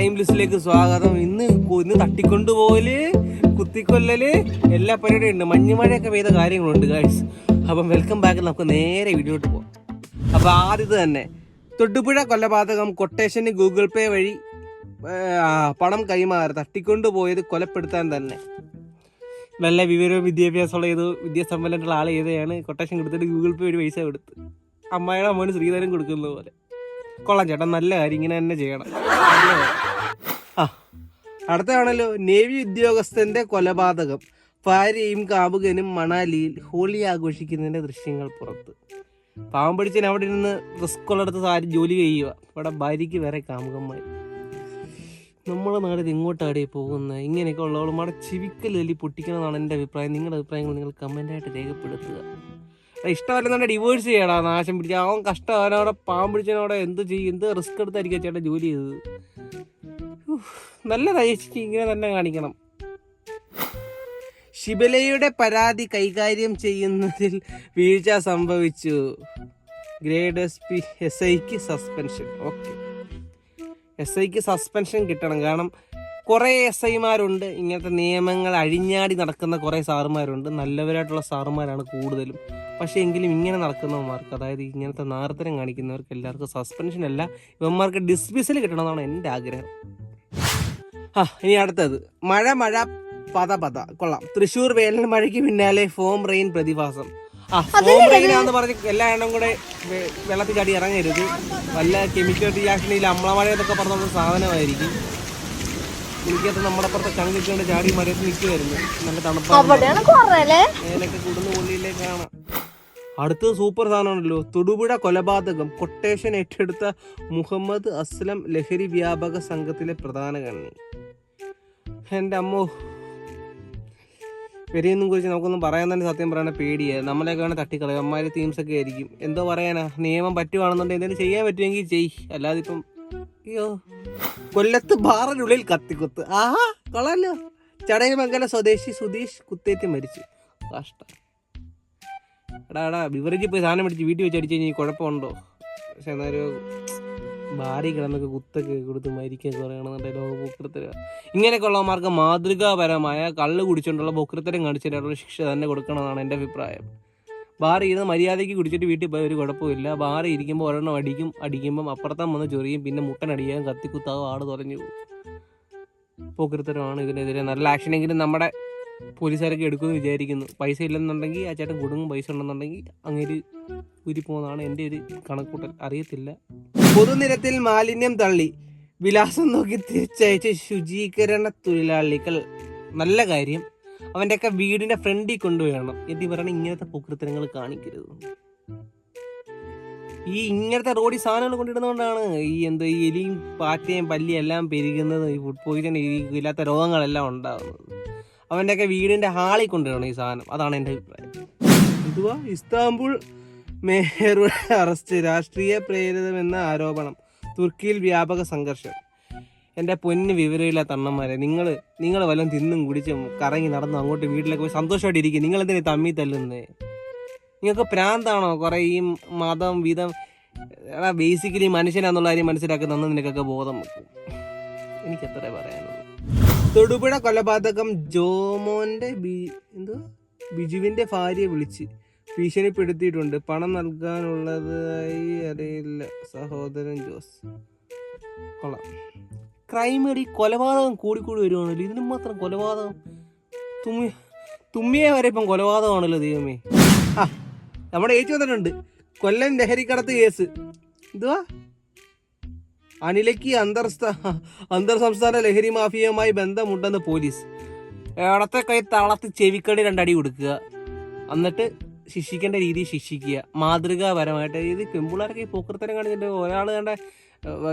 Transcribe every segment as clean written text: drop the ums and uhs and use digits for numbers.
Crime ലിസ്റ്റിലേക്ക് സ്വാഗതം. ഇന്ന് തട്ടിക്കൊണ്ടുപോകല്, കുത്തിക്കൊല്ലല്, എല്ലാ പരിപാടിയും ഉണ്ട്. മഞ്ഞുമഴയൊക്കെ പെയ്ത കാര്യങ്ങളുണ്ട് ഗൈസ്. അപ്പം വെൽക്കം ബാക്ക്. നമുക്ക് നേരെ വീഡിയോട്ട് പോകാം. അപ്പം ആദ്യം തന്നെ തൊടുപുഴ കൊലപാതകം. കൊട്ടേഷന് ഗൂഗിൾ പേ വഴി പണം കൈമാറി തട്ടിക്കൊണ്ടുപോയത് കൊലപ്പെടുത്താൻ തന്നെ. നല്ല വിവരവും വിദ്യാഭ്യാസമുള്ള വിദ്യാസമ്പന്നമായിട്ടുള്ള ആൾ ഏതെയാണ് കൊട്ടേഷൻ കൊടുത്തിട്ട് ഗൂഗിൾ പേ വഴി പൈസ കൊടുത്ത് അമ്മായിയുടെ അമ്മന് ശ്രീധരൻ കൊടുക്കുന്ന പോലെ. കൊള്ളാം ചേട്ടാ, നല്ല കാര്യം, ഇങ്ങനെ തന്നെ ചെയ്യണം. അടുത്താണല്ലോ നേവി ഉദ്യോഗസ്ഥന്റെ കൊലപാതകം. ഭാര്യയും കാമുകനും മണാലിയിൽ ഹോളി ആഘോഷിക്കുന്നതിന്റെ ദൃശ്യങ്ങൾ പുറത്ത്. പാവം പിടിച്ചതിന് അവിടെ ഇരുന്ന് റിസ്ക് ഉള്ളടത്ത് ആരും ജോലി ചെയ്യുക. ഇവിടെ ഭാര്യയ്ക്ക് വേറെ കാമുകന്മാർ. നമ്മളെ നാടിത് ഇങ്ങോട്ടാടിയേ പോകുന്നത്. ഇങ്ങനെയൊക്കെ ഉള്ളവളുമാടെ ചിവിക്കൽ തല്ലി പൊട്ടിക്കണമെന്നാണ് എൻ്റെ അഭിപ്രായം. നിങ്ങളുടെ അഭിപ്രായങ്ങൾ നിങ്ങൾ കമൻ്റായിട്ട് രേഖപ്പെടുത്തുക. ഇഷ്ടമല്ലെന്നുണ്ടെ ഡിവോഴ്സ് ചെയ്യടാ, നാശം പിടിച്ച. അവൻ കഷ്ടം, അവനവിടെ പാവം പിടിച്ചവനവിടെ എന്ത് ചെയ്യും, എന്ത് റിസ്ക് എടുത്തായിരിക്കും ചേട്ടൻ ജോലി ചെയ്തത്. നല്ല തയ്ച്ചിട്ട് ഇങ്ങനെ തന്നെ കാണിക്കണം. ശിബലയുടെ പരാതി കൈകാര്യം ചെയ്യുന്നതിൽ വീഴ്ച സംഭവിച്ചു. ഗ്രേഡ് SIക്ക് സസ്പെൻഷൻ. ഓക്കെ, SIക്ക് സസ്പെൻഷൻ കിട്ടണം. കാരണം കുറേ SIമാരുണ്ട്, ഇങ്ങനത്തെ നിയമങ്ങൾ അഴിഞ്ഞാടി നടക്കുന്ന കുറേ സാറുമാരുണ്ട്. നല്ലവരായിട്ടുള്ള സാറുമാരാണ് കൂടുതലും. പക്ഷേ എങ്കിലും ഇങ്ങനെ നടക്കുന്നവന്മാർക്ക്, അതായത് ഇങ്ങനത്തെ നാർത്തരം കാണിക്കുന്നവർക്ക് എല്ലാവർക്കും സസ്പെൻഷൻ അല്ല, ഇവന്മാർക്ക് ഡിസ്മിസൽ കിട്ടണമെന്നാണ് എൻ്റെ ആഗ്രഹം. ഇനി അടുത്തത് മഴ പത. കൊള്ളാം. തൃശ്ശൂർ വേനൽ മഴയ്ക്ക് പിന്നാലെ ഫോം റെയിൻ പ്രതിഭാസം. ഫോം റെയിനാന്ന് പറഞ്ഞ് എല്ലാ എണ്ണം കൂടെ വെള്ളത്തിൽ ചാടി ഇറങ്ങരുത്. വല്ല കെമിക്കൽ റിയാക്ഷനിൽ അമ്ലമഴ എന്നൊക്കെ പറഞ്ഞ സാധനമായിരിക്കും. കുളിക്കാത്ത നമ്മുടെ പുറത്തെ ചങ്കിക്കൊണ്ട് ചാടി മരത്തിൽ നിൽക്കുമായിരുന്നു. നല്ല തണുപ്പൊക്കെ കൂടുന്ന പുള്ളിയിലേക്ക് കാണാം. അടുത്തത് സൂപ്പർ സാധനമാണല്ലോ. തൊടുപുഴ കൊലപാതകം. കൊട്ടേഷൻ ഏറ്റെടുത്ത മുഹമ്മദ് അസ്ലം ലഹരി വ്യാപക സംഘത്തിലെ പ്രധാന കണ്ണി. എൻ്റെ അമ്മോ, വരെയൊന്നും കുറിച്ച് നമുക്കൊന്നും പറയാൻ തന്നെ സത്യം പറയാൻ പേടിയാണ്. നമ്മളെയൊക്കെ വേണേൽ തട്ടിക്കളയും. അമ്മാതിരി തീംസൊക്കെ ആയിരിക്കും. എന്തോ പറയാനാ, നിയമം പറ്റുവാണെന്നുണ്ടെങ്കിൽ എന്തെങ്കിലും ചെയ്യാൻ പറ്റുമെങ്കിൽ ചെയ്. അല്ലാതെ ഇപ്പം അയ്യോ. കൊല്ലത്ത് ബാറിനുള്ളിൽ കത്തിക്കുത്ത്. കൊള്ളാലോ. ചടയമംഗലം സ്വദേശി സുധീഷ് കുത്തേറ്റ് മരിച്ചു. കഷ്ടം. എടാ ബിവറേജിൽ പോയി സാധനം പിടിച്ച് വീട്ടിൽ വെച്ച് അടിച്ചു കഴിഞ്ഞാൽ കുഴപ്പമുണ്ടോ? പക്ഷെ എന്നൊരു ഭാര്യ കിടന്നൊക്കെ കുത്തൊക്കെ കൊടുത്ത് മരിക്കൊക്കെ പറയണമെന്നുണ്ടെങ്കിലോ ബോക്രത്തരം. ഇങ്ങനെയൊക്കെ ഉള്ളവന്മാർക്ക് മാതൃകാപരമായ കള്ള് കുടിച്ചുകൊണ്ടുള്ള ബോക്രത്തരം കാണിച്ചിട്ടുള്ള ശിക്ഷ തന്നെ കൊടുക്കണമെന്നാണ് എൻ്റെ അഭിപ്രായം. ബാറി ഇരുന്ന് മര്യാദയ്ക്ക് കുടിച്ചിട്ട് വീട്ടിൽ പോയി ഒരു കുഴപ്പമില്ല. ബാറി ഇരിക്കുമ്പോൾ ഒരെണ്ണം അടിക്കുമ്പം അപ്പുറത്താൻ വന്ന് ചൊറിയും. പിന്നെ മുട്ടനടിയാൻ കത്തിക്കുത്താവും, ആട് തുറഞ്ഞു പോകും. ബോക്രത്തരമാണ് ഇതിനെതിരെ നല്ല ആക്ഷനെങ്കിലും നമ്മുടെ പോലീസുകാരൊക്കെ എടുക്കുമെന്ന് വിചാരിക്കുന്നു. പൈസ ഇല്ലെന്നുണ്ടെങ്കിൽ ആ ചേട്ടൻ കൊടുങ്ങും, പൈസ ഉണ്ടെന്നുണ്ടെങ്കിൽ അങ്ങേര് ഊരിപ്പോകുന്നതാണ് എൻ്റെ ഒരു കണക്കൂട്ടൽ. അറിയത്തില്ല. പൊതുനിരത്തിൽ മാലിന്യം തള്ളി വിലാസം നോക്കി തിരിച്ചയച്ച് ശുചീകരണ തൊഴിലാളികൾ. നല്ല കാര്യം. അവൻ്റെയൊക്കെ വീടിൻ്റെ ഫ്രണ്ടിൽ കൊണ്ടുപോയണം. എന്തി പറയണം, ഇങ്ങനത്തെ പൊക്കൃത്തരങ്ങൾ കാണിക്കരുത്. ഈ ഇങ്ങനത്തെ റോഡിൽ സാധനങ്ങൾ കൊണ്ടിടുന്നതുകൊണ്ടാണ് ഈ എലിയും പാറ്റയും പല്ലിയും എല്ലാം പെരുകുന്നത്. ഈ ഫുഡ് പോയിസൺ, ഇല്ലാത്ത രോഗങ്ങളെല്ലാം ഉണ്ടാകുന്നത്. അവൻ്റെയൊക്കെ വീടിൻ്റെ ഹാളിൽ കൊണ്ടുവരണം ഈ സാധനം. അതാണ് എൻ്റെ അഭിപ്രായം. എന്തുവാ, ഇസ്താംബുൾ മേയറുടെ അറസ്റ്റ്. രാഷ്ട്രീയ പ്രേരിതമെന്ന ആരോപണം. തുർക്കിയിൽ വ്യാപക സംഘർഷം. എൻ്റെ പൊന്ന് വിവരമില്ലാത്ത അണ്ണന്മാരെ, നിങ്ങൾ വല്ലതും തിന്നും കുടിച്ചും കറങ്ങി നടന്നു അങ്ങോട്ട് വീട്ടിലേക്ക് പോയി സന്തോഷമായിട്ട് ഇരിക്കും. നിങ്ങളെന്തിനാ തമ്മി തല്ലുന്നേ? നിങ്ങൾക്ക് പ്രാന്താണോ? കുറേ ഈ മതം വിധം ബേസിക്കലി മനുഷ്യനാന്നുള്ള കാര്യം മനസ്സിലാക്കുന്ന നിനക്കൊക്കെ ബോധം വെക്കും. എനിക്കത്ര പറയാനുള്ളൂ. തൊടുപുഴ കൊലപാതകം. ജോമോന്റെ ബിജുവിന്റെ ഭാര്യയെ വിളിച്ച് ഭീഷണിപ്പെടുത്തിയിട്ടുണ്ട്. പണം നൽകാനുള്ളതായി അറിയില്ല. സഹോദരൻ ജോസ്. കൊള്ളാം. ക്രൈമേടി കൊലപാതകം കൂടിക്കൂടി വരുവാണല്ലോ. ഇതിന് മാത്രം കൊലപാതകം. തുമ്മിയെ വരെ ഇപ്പം കൊലപാതകമാണല്ലോ ദൈവമേ. നമ്മുടെ ഏച്ചു വന്നിട്ടുണ്ട്. കൊല്ലം ലഹരിക്കടത്ത് കേസ്. എന്തുവാ, അനിലയ്ക്ക് അന്തർ സംസ്ഥാന ലഹരി മാഫിയയുമായി ബന്ധമുണ്ടെന്ന് പോലീസ്. ഇടത്തെ കൈ തളത്ത് ചെവിക്കടി 2 അടി കൊടുക്കുക, എന്നിട്ട് ശിക്ഷിക്കേണ്ട രീതിയിൽ ശിക്ഷിക്കുക. മാതൃകാപരമായിട്ട്. ഇത് പെമ്പിള്ളേരൊക്കെ ഈ പോക്കൃത്തരം കാണിച്ചിട്ട് ഒരാൾ കണ്ട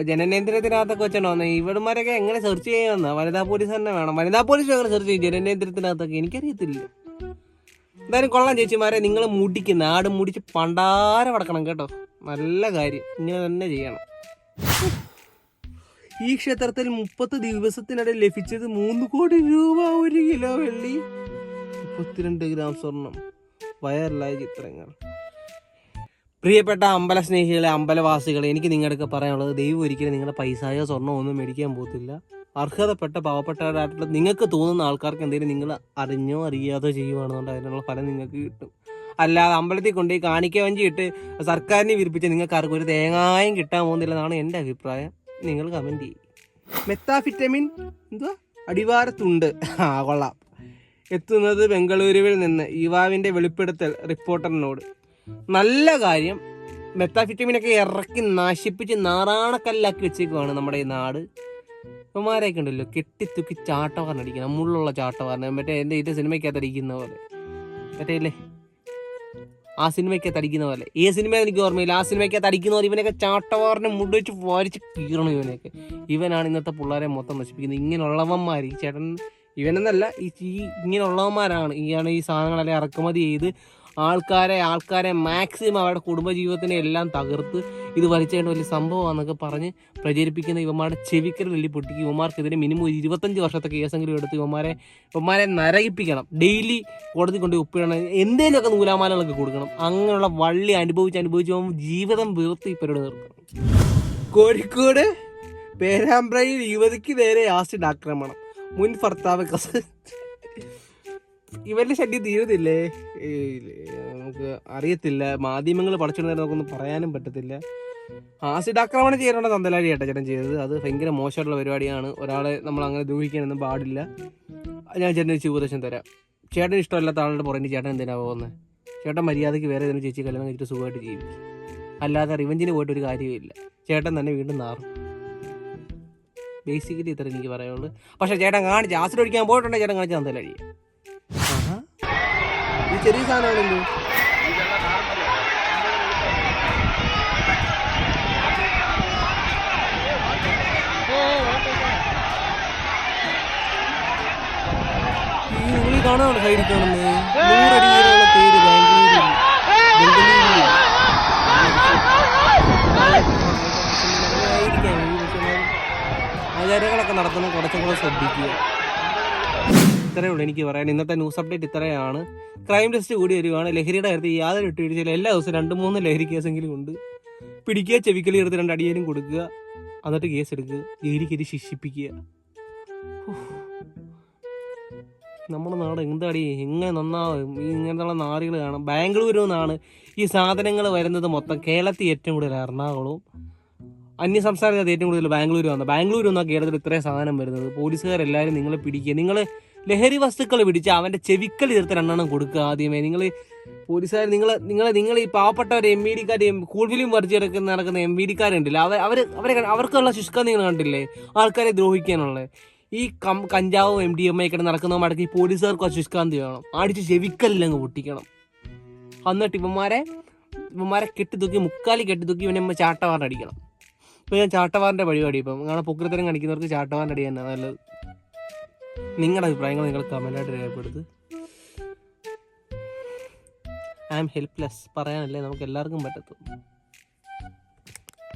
ജനനേന്ദ്രത്തിനകത്തൊക്കെ വെച്ചാണോ ഇവിടുമാരൊക്കെ എങ്ങനെ സെർച്ച് ചെയ്യാമെന്ന്? വനിതാ പോലീസ് തന്നെ വേണം. വനിതാ പോലീസ് എങ്ങനെ സെർച്ച് ചെയ്യും ജനനേന്ദ്രത്തിനകത്തൊക്കെ? എനിക്കറിയത്തില്ല. എന്തായാലും കൊള്ളാം ചേച്ചിമാരെ, നിങ്ങൾ മുടിക്കുന്ന ആട് മുടിച്ച് പണ്ടാര വടക്കണം കേട്ടോ. നല്ല കാര്യം, ഇങ്ങനെ തന്നെ ചെയ്യണം. ഈ ക്ഷേത്രത്തിൽ 30 ദിവസത്തിനിടെ ലഭിച്ചത് 3 കോടി രൂപ, 1 കിലോ വെള്ളി, 32 ഗ്രാം സ്വർണം. വൈറലായ ചിത്രങ്ങൾ. പ്രിയപ്പെട്ട അമ്പല സ്നേഹികളെ, അമ്പലവാസികളെ, എനിക്ക് നിങ്ങളുടെ പറയാനുള്ളത്, ദൈവം ഒരിക്കലും നിങ്ങളുടെ പൈസയോ സ്വർണ്ണമോ ഒന്നും മേടിക്കാൻ പോകത്തില്ല. അർഹതപ്പെട്ട പാവപ്പെട്ടവരായിട്ടുള്ള നിങ്ങൾക്ക് തോന്നുന്ന ആൾക്കാർക്ക് എന്തെങ്കിലും നിങ്ങൾ അറിഞ്ഞോ അറിയാതോ ചെയ്യുവാണെന്നുണ്ട് അതിനുള്ള ഫലം നിങ്ങൾക്ക് കിട്ടും. അല്ലാതെ അമ്പലത്തിൽ കൊണ്ടുപോയി കാണിക്ക വഞ്ചി ഇട്ട് സർക്കാരിനെ വിരിപ്പിച്ച് നിങ്ങൾക്ക് ആർക്കും ഒരു തേങ്ങായും കിട്ടാൻ പോകുന്നില്ലെന്നാണ് എൻ്റെ അഭിപ്രായം. നിങ്ങൾ കമൻറ്റ് ചെയ്യും. മെത്താഫിറ്റമിൻ എന്തുവാ അടിവാരത്തുണ്ട്. കൊള്ളാം. എത്തുന്നത് ബംഗളൂരുവിൽ നിന്ന്. യുവാവിൻ്റെ വെളിപ്പെടുത്തൽ റിപ്പോർട്ടറിനോട്. നല്ല കാര്യം. മെത്താഫിറ്റമിനൊക്കെ ഇറക്കി നശിപ്പിച്ച് നാറാണക്കല്ലാക്കി വെച്ചേക്കുവാണ് നമ്മുടെ ഈ നാട്. ഇവന്മാരെയൊക്കെ ഉണ്ടല്ലോ കെട്ടിത്തൂക്കി ചാട്ടവാറിനടിക്കണം. മുള്ളുള്ള ചാട്ടവാറിന് മറ്റേ എൻ്റെ ഇത് സിനിമയ്ക്കകത്ത് അടിക്കുന്ന പോലെ, മറ്റേ ഇല്ലേ ആ സിനിമയ്ക്കകത്ത് അടിക്കുന്ന പോലെ. ഈ സിനിമ എനിക്ക് ഓർമ്മയില്ല. ആ സിനിമയ്ക്കകത്ത് അടിക്കുന്ന പോലെ ഇവനൊക്കെ ചാട്ടവാറിനെ മുടി വെച്ച് വരച്ച് കീറണം. ഇവനൊക്കെ ഇവനാണ് ഇന്നത്തെ പിള്ളേരെ മൊത്തം നശിപ്പിക്കുന്നത്. ഇങ്ങനെയുള്ളവന്മാർ, ഈ ചേട്ടൻ ഇവനെന്നല്ല, ഈ ഇങ്ങനെയുള്ളവന്മാരാണ് ഈ സാധനങ്ങളെല്ലാം ഇറക്കുമതി ചെയ്ത് ആൾക്കാരെ മാക്സിമം അവരുടെ കുടുംബജീവിതത്തിനെ എല്ലാം തകർത്ത് ഇത് വലിച്ചേണ്ട വലിയ സംഭവമാണെന്നൊക്കെ പറഞ്ഞ് പ്രചരിപ്പിക്കുന്ന ഇവന്മാരുടെ ചെവിക്കൽ വെള്ളി പൊട്ടിക്ക് ഇവന്മാർക്കെതിരെ മിനിമം 25 വർഷത്തെ കേസെങ്കിലും എടുത്ത് ഇവന്മാരെ നരകിപ്പിക്കണം. ഡെയിലി കോടതി കൊണ്ട് ഒപ്പിടണം. എന്തെങ്കിലുമൊക്കെ നൂലാമാലകളൊക്കെ കൊടുക്കണം. അങ്ങനെയുള്ള വള്ളി അനുഭവിച്ച് ജീവിതം വീർത്ത് ഈ പരിപാടി നിർത്തണം. കോഴിക്കോട് പേരാമ്പ്രയിൽ യുവതിക്ക് നേരെ ആസിഡ് ആക്രമണം. മുൻ ഭർത്താവ് ഇവരുടെ ശല്യം തീരുന്നില്ലേ? നമുക്ക് അറിയത്തില്ല. മാധ്യമങ്ങൾ പഠിച്ചിട്ടുണ്ടെങ്കിൽ നമുക്കൊന്നും പറയാനും പറ്റത്തില്ല. ആസിഡ് ആക്രമണം ചെയ്യാനുള്ള തന്തലാടി ചേട്ടൻ ചെയ്തത്. അത് ഭയങ്കര മോശമായിട്ടുള്ള പരിപാടിയാണ്. ഒരാളെ നമ്മൾ അങ്ങനെ ദ്രോഹിക്കാനൊന്നും പാടില്ല. ഞാൻ ചേട്ടന് ഒരു ഉപദേശം തരാം. ചേട്ടന് ഇഷ്ടമല്ലാത്ത ആളുടെ പുറമെ ചേട്ടൻ എന്തിനാ പോകുന്നത്? ചേട്ടൻ മര്യാദയ്ക്ക് വേറെ ഏതെങ്കിലും ചേച്ചി കല്യാണം കഴിച്ചിട്ട് സുഖമായിട്ട് ജീവിക്കും. അല്ലാതെ റിവഞ്ചിന് പോയിട്ട് ഒരു കാര്യമില്ല. ചേട്ടൻ തന്നെ വീണ്ടും നാറും. ബേസിക്കലി ഇത്ര എനിക്ക് പറയാനുള്ളൂ. പക്ഷേ ചേട്ടൻ കാണിച്ച് ആസിഡ് ഒഴിക്കാൻ പോയിട്ടുണ്ടെങ്കിൽ ചേട്ടൻ കാണിച്ച് തന്തലാടി. ഈ ചെറിയ സാധനമാണല്ലോ. ഈ കാണാണ് സൈഡിൽ കാണുന്നത് 100 അടി ഉയരമുള്ള പേര് ബാംഗ്ലൂരിൽ ആചാരങ്ങളൊക്കെ നടത്തുന്നത് കുറച്ചും കൂടെ ശ്രദ്ധിക്കുക. ഇത്രയേ ഉള്ളൂ എനിക്ക് പറയാൻ. ഇന്നത്തെ ന്യൂസ് അപ്ഡേറ്റ് ഇത്രയാണ്. ക്രൈം ലിസ്റ്റ് കൂടി വരികയാണ്. ലഹരിയുടെ കാര്യത്തിൽ യാതൊരു വിട്ടുവീഴ്ചയില്ല. എല്ലാ ദിവസവും 2-3 ലഹരി കേസെങ്കിലും ഉണ്ട്. പിടിക്കുക, ചെവിക്കലി എടുത്ത് 2 അടിയേലും കൊടുക്കുക, എന്നിട്ട് കേസ് എടുക്കുക, ജയിലിക്കരി ശിക്ഷിപ്പിക്കുക. നമ്മുടെ നാട് എന്താടി എങ്ങനെ നന്നാവും? ഇങ്ങനെയുള്ള നാടുകൾ കാണാം. ബാംഗ്ലൂരിൽ നിന്നാണ് ഈ സാധനങ്ങൾ വരുന്നത് മൊത്തം. കേരളത്തിൽ ഏറ്റവും കൂടുതൽ എറണാകുളവും, അന്യസംസ്ഥാനത്ത് ഏറ്റവും കൂടുതൽ ബാംഗ്ലൂർ വന്നത്. ബാംഗ്ലൂർ നിന്നാണ് കേരളത്തിൽ ഇത്രയും സാധനം വരുന്നത്. പോലീസുകാരെല്ലാവരും നിങ്ങളെ പിടിക്കുക. നിങ്ങൾ ലഹരി വസ്തുക്കൾ പിടിച്ച് അവൻ്റെ ചെവിക്കൽ തീർത്ത് 2 കൊടുക്കുക. ആദ്യമേ പോലീസുകാർ നിങ്ങൾ ഈ പാവപ്പെട്ടവരെ MVD-ക്കാർ കൂൾ ഫിലിം വരച്ച് നടക്കുന്ന MVD-ക്കാരുണ്ടല്ലോ, അവർക്കുള്ള ശുഷ്കാന്തി നിങ്ങൾ കണ്ടില്ലേ? ആൾക്കാരെ ദ്രോഹിക്കാനുള്ളത്. ഈ കഞ്ചാവും MDMA ഒക്കെ നടക്കുന്നവന്മാർക്ക് ഈ പോലീസുകാർക്ക് ശുഷ്കാന്തി വേണം. അടിച്ച് ചെവിക്കലിലങ്ങ് പൊട്ടിക്കണം. എന്നിട്ട് ഇവന്മാരെ കെട്ടിത്തൂക്കി, മുക്കാലി കെട്ടിത്തൂക്കി ഇവനെ ചാട്ടവാറിന് അടിക്കണം. ഇപ്പം ഞാൻ ചാട്ടവാറിൻ്റെ പരിപാടി ഇപ്പം അങ്ങനെ പൊക്കൃത്തരം കാണിക്കുന്നവർക്ക് ചാട്ടവാറിൻ്റെ അടി തന്നെ നല്ലത്. നിങ്ങളുടെ അഭിപ്രായങ്ങൾ നിങ്ങൾ കമൻ്റായിട്ട് രേഖപ്പെടുത്ത്. ഐ ആം ഹെൽപ്ലെസ് പറയാനല്ലേ നമുക്ക് എല്ലാവർക്കും പറ്റത്തുള്ളൂ.